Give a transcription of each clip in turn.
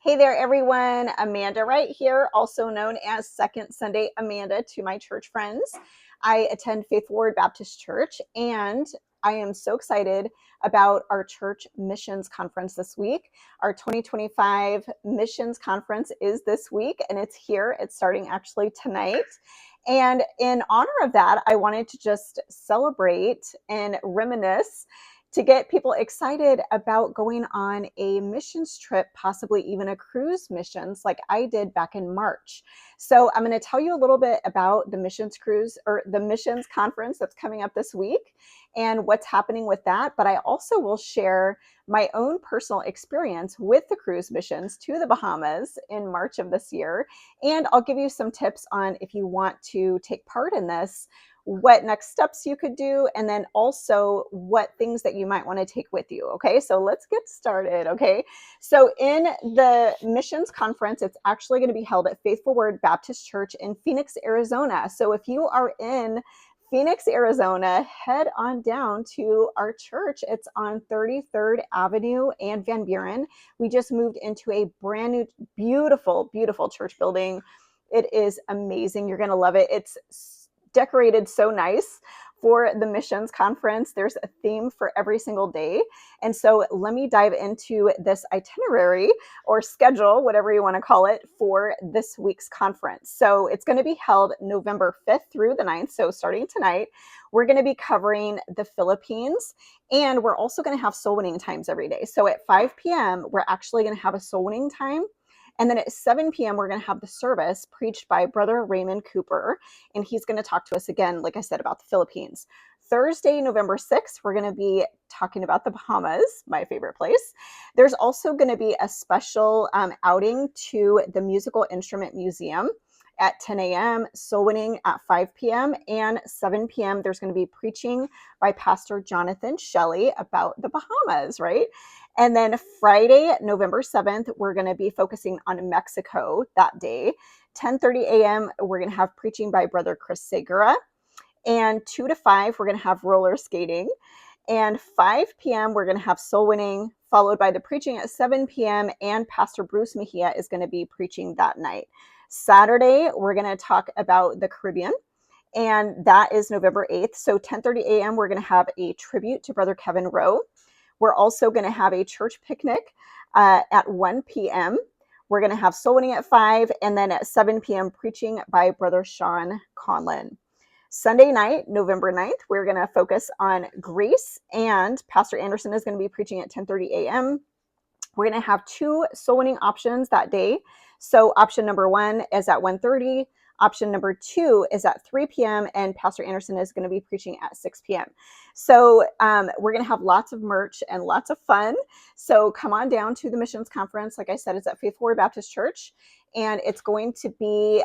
Hey there, everyone. Amanda right here, also known as Second Sunday Amanda to my church friends. I attend Faithful Word Baptist Church, and I am so excited about our church missions conference this week. Our 2025 missions conference is this week, and it's here. It's starting actually tonight. And in honor of that, I wanted to just celebrate and reminisce to get people excited about going on a missions trip, possibly even a cruise missions like I did back in March. So I'm going to tell you a little bit about the missions cruise or the missions conference that's coming up this week and what's happening with that. But I also will share my own personal experience with the cruise missions to the Bahamas in March of this year. And I'll give you some tips on if you want to take part in this, what next steps you could do, and then also what things that you might want to take with you. Okay, so let's get started. Okay, so in the missions conference, it's actually going to be held at Faithful Word Baptist Church in Phoenix, Arizona. So if you are in Phoenix, Arizona, head on down to our church. It's on 33rd Avenue and Van Buren. We just moved into a brand new, beautiful, beautiful church building. It is amazing. You're going to love it. It's decorated so nice for the missions conference. There's a theme for every single day. And so let me dive into this itinerary or schedule, whatever you want to call it, for this week's conference. So it's going to be held November 5th through the 9th. So starting tonight, we're going to be covering the Philippines, and we're also going to have soul winning times every day. So at 5 p.m., we're actually going to have a soul winning time. And then at 7 p.m., we're going to have the service preached by Brother Raymond Cooper. And he's going to talk to us again, like I said, about the Philippines. Thursday, November 6th, we're going to be talking about the Bahamas, my favorite place. There's also going to be a special outing to the Musical Instrument Museum at 10 a.m., soul winning at 5 p.m., and 7 p.m., there's going to be preaching by Pastor Jonathan Shelley about the Bahamas, right? And then Friday, November 7th, we're going to be focusing on Mexico that day. 10:30 a.m., we're going to have preaching by Brother Chris Segura. And 2 to 5, we're going to have roller skating. And 5 p.m., we're going to have soul winning, followed by the preaching at 7 p.m., and Pastor Bruce Mejia is going to be preaching that night. Saturday, we're going to talk about the Caribbean, and that is November 8th. So 10:30 a.m., we're going to have a tribute to Brother Kevin Rowe. We're also going to have a church picnic at 1 p.m. We're going to have soul winning at 5, and then at 7 p.m., preaching by Brother Sean Conlon. Sunday night, November 9th, we're going to focus on grace, and Pastor Anderson is going to be preaching at 10:30 a.m. We're going to have 2 soul winning options that day. So option number 1 is at 1:30. Option number 2 is at 3 p.m. and Pastor Anderson is going to be preaching at 6 p.m. So we're going to have lots of merch and lots of fun. So come on down to the missions conference. Like I said, it's at Faithful Word Baptist Church, and it's going to be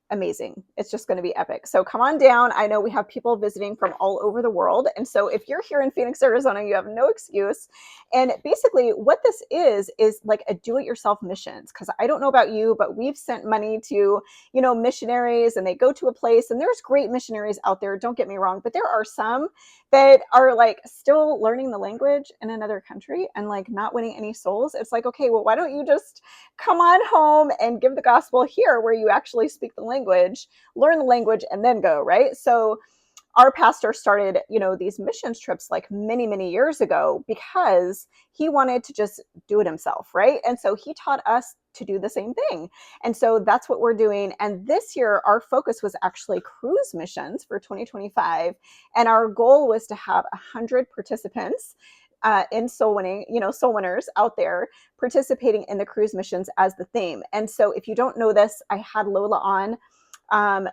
amazing. It's just going to be epic. So come on down. I know we have people visiting from all over the world. And so if you're here in Phoenix, Arizona, you have no excuse. And basically what this is like a do-it-yourself missions. Because I don't know about you, but we've sent money to, missionaries, and they go to a place, and there's great missionaries out there. Don't get me wrong. But there are some that are like still learning the language in another country and like not winning any souls. It's like, okay, well, why don't you just come on home and give the gospel here where you actually speak the language, learn the language, and then go, right? So our pastor started, these missions trips like many, many years ago because he wanted to just do it himself, right? And so he taught us to do the same thing. And so that's what we're doing. And this year, our focus was actually cruise missions for 2025. And our goal was to have 100 participants in soul winning, soul winners out there participating in the cruise missions as the theme. And so if you don't know this, I had Lola on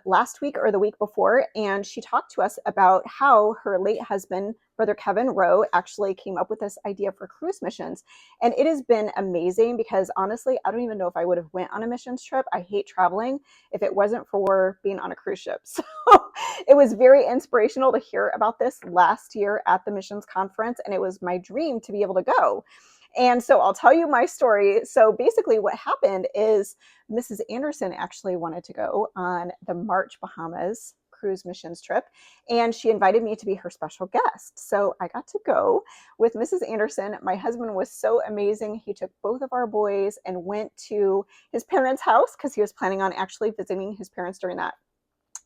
last week or the week before, and she talked to us about how her late husband, Brother Kevin Rowe, actually came up with this idea for cruise missions. And it has been amazing because honestly, I don't even know if I would have went on a missions trip. I hate traveling if it wasn't for being on a cruise ship. So it was very inspirational to hear about this last year at the missions conference, and it was my dream to be able to go. And so I'll tell you my story. So basically what happened is Mrs. Anderson actually wanted to go on the March Bahamas cruise missions trip, and she invited me to be her special guest. So I got to go with Mrs. Anderson. My husband was so amazing. He took both of our boys and went to his parents' house because he was planning on actually visiting his parents during that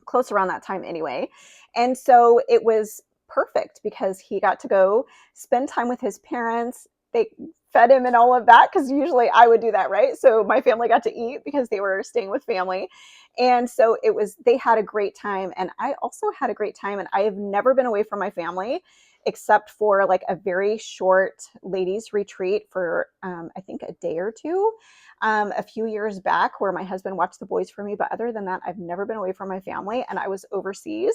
close around that time anyway. And so it was perfect because he got to go spend time with his parents. They fed him and all of that because usually I would do that, right? So my family got to eat because they were staying with family. And so they had a great time. And I also had a great time. And I have never been away from my family except for like a very short ladies retreat for I think a day or two a few years back where my husband watched the boys for me. But other than that, I've never been away from my family, and I was overseas.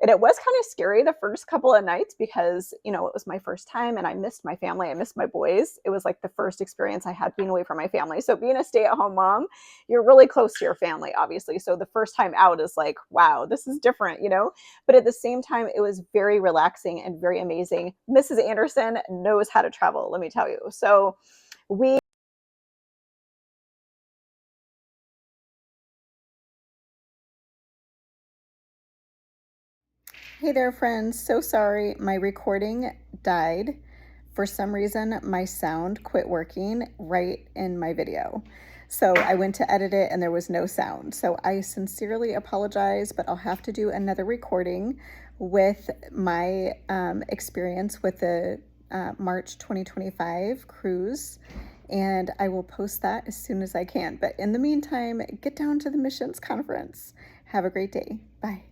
And it was kind of scary the first couple of nights because, it was my first time and I missed my family. I missed my boys. It was like the first experience I had being away from my family. So being a stay-at-home mom, you're really close to your family, obviously. So the first time out is like, wow, this is different, But at the same time, it was very relaxing and very amazing. Mrs. Anderson knows how to travel, let me tell you. So we Hey there, friends. So sorry. My recording died. For some reason, my sound quit working right in my video. So I went to edit it and there was no sound. So I sincerely apologize, but I'll have to do another recording with my experience with the March 2025 cruise. And I will post that as soon as I can. But in the meantime, get down to the missions conference. Have a great day. Bye.